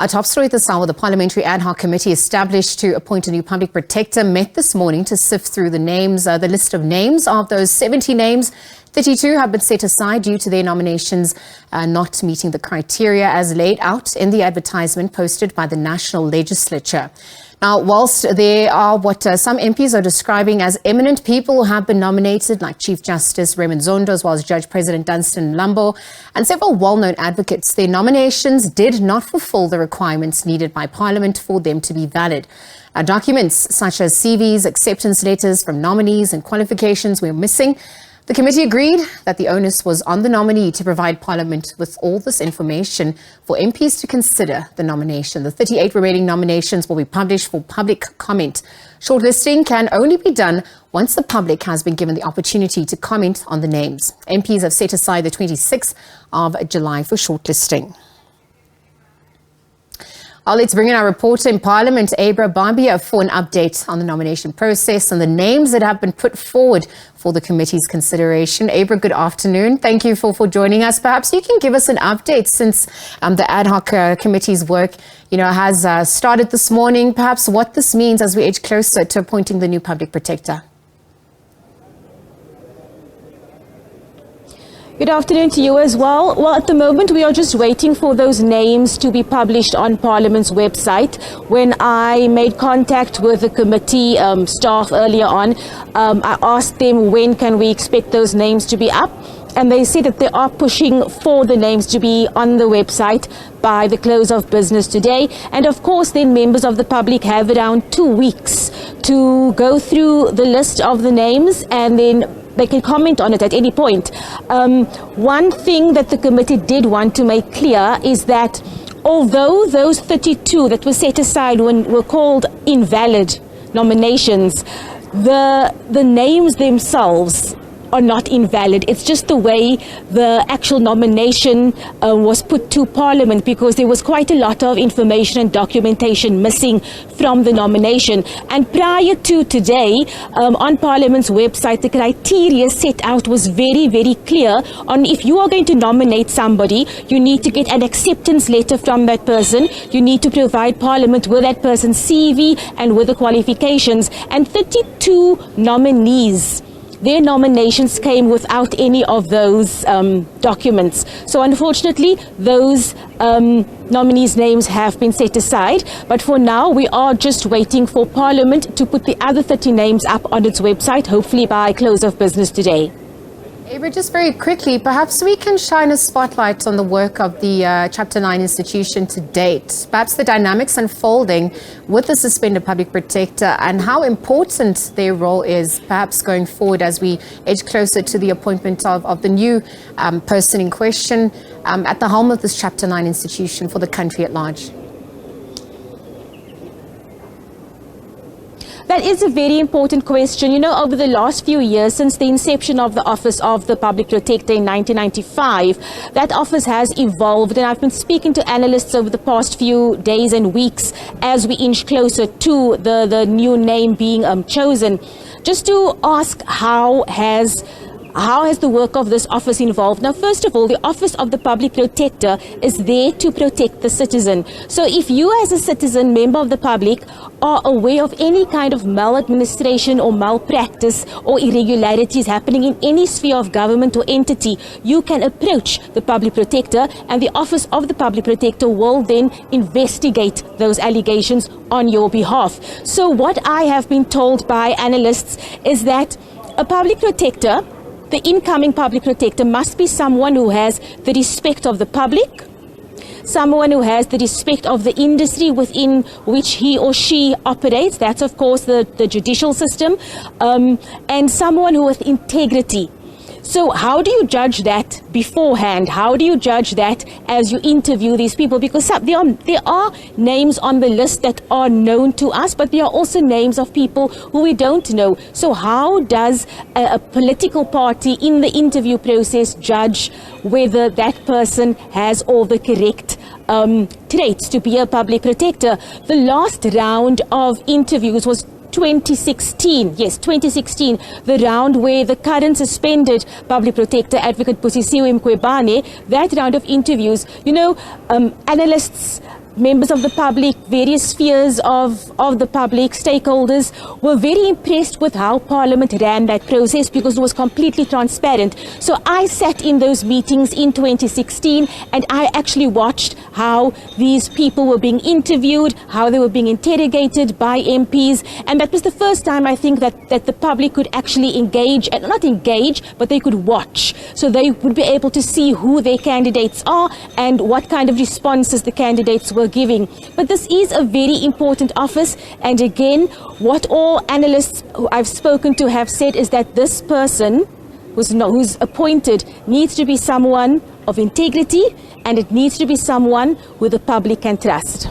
Our top story this hour, the Parliamentary Ad Hoc Committee established to appoint a new public protector met this morning to sift through the list of names. Of those 70 names, 32 have been set aside due to their nominations not meeting the criteria as laid out in the advertisement posted by the National Legislature. Now, whilst there are what some MPs are describing as eminent people who have been nominated, like Chief Justice Raymond Zondo, as well as Judge President Dunstan Lambo, and several well-known advocates, their nominations did not fulfill the requirements needed by Parliament for them to be valid. Documents such as CVs, acceptance letters from nominees and qualifications were missing. The committee agreed that the onus was on the nominee to provide Parliament with all this information for MPs to consider the nomination. The 38 remaining nominations will be published for public comment. Shortlisting can only be done once the public has been given the opportunity to comment on the names. MPs have set aside the 26th of July for shortlisting. Let's bring in our reporter in Parliament, Abra Barbier, for an update on the nomination process and the names that have been put forward for the committee's consideration. Abra, good afternoon. Thank you for joining us. Perhaps you can give us an update since the ad hoc committee's work, has started this morning. Perhaps what this means as we edge closer to appointing the new public protector. Good afternoon to you as well. Well, at the moment, we are just waiting for those names to be published on Parliament's website. When I made contact with the committee staff earlier on, I asked them when can we expect those names to be up. And they said that they are pushing for the names to be on the website by the close of business today. And of course, then members of the public have around 2 weeks to go through the list of the names, and then they can comment on it at any point. One thing that the committee did want to make clear is that although those 32 that were set aside were called invalid nominations, the names themselves are not invalid. It's just the way the actual nomination was put to Parliament, because there was quite a lot of information and documentation missing from the nomination. And prior to today, on Parliament's website, the criteria set out was very, very clear on if you are going to nominate somebody, you need to get an acceptance letter from that person. You need to provide Parliament with that person's CV and with the qualifications. And 32 nominees, their nominations came without any of those documents. So unfortunately, those nominees' names have been set aside. But for now, we are just waiting for Parliament to put the other 30 names up on its website, hopefully by close of business today. Abra, just very quickly, perhaps we can shine a spotlight on the work of the Chapter 9 institution to date. Perhaps the dynamics unfolding with the suspended public protector and how important their role is, perhaps going forward as we edge closer to the appointment of the new person in question at the helm of this Chapter 9 institution for the country at large. That is a very important question. Over the last few years, since the inception of the Office of the Public Protector in 1995, that office has evolved, and I've been speaking to analysts over the past few days and weeks as we inch closer to the new name being chosen, just to ask how has the work of this office involved? Now, first of all, the Office of the Public Protector is there to protect the citizen. So if you as a citizen, member of the public, are aware of any kind of maladministration or malpractice or irregularities happening in any sphere of government or entity, you can approach the Public Protector, and the Office of the Public Protector will then investigate those allegations on your behalf. So what I have been told by analysts is that a public protector, the incoming public protector, must be someone who has the respect of the public, someone who has the respect of the industry within which he or she operates. That's, of course, the judicial system, and someone who has integrity. So how do you judge that beforehand? How do you judge that as you interview these people? Because there are names on the list that are known to us, but there are also names of people who we don't know. So how does a political party in the interview process judge whether that person has all the correct traits to be a public protector? The last round of interviews was 2016, the round where the current suspended public protector, Advocate Busisiwe Mkhwebane, that round of interviews, analysts members of the public, various spheres of the public, stakeholders, were very impressed with how Parliament ran that process because it was completely transparent. So I sat in those meetings in 2016 and I actually watched how these people were being interviewed, how they were being interrogated by MPs, and that was the first time I think that the public could actually engage, and not engage, but they could watch. So they would be able to see who their candidates are and what kind of responses the candidates were giving. But this is a very important office, and again, what all analysts who I've spoken to have said is that this person who's appointed needs to be someone of integrity, and it needs to be someone who the public can trust.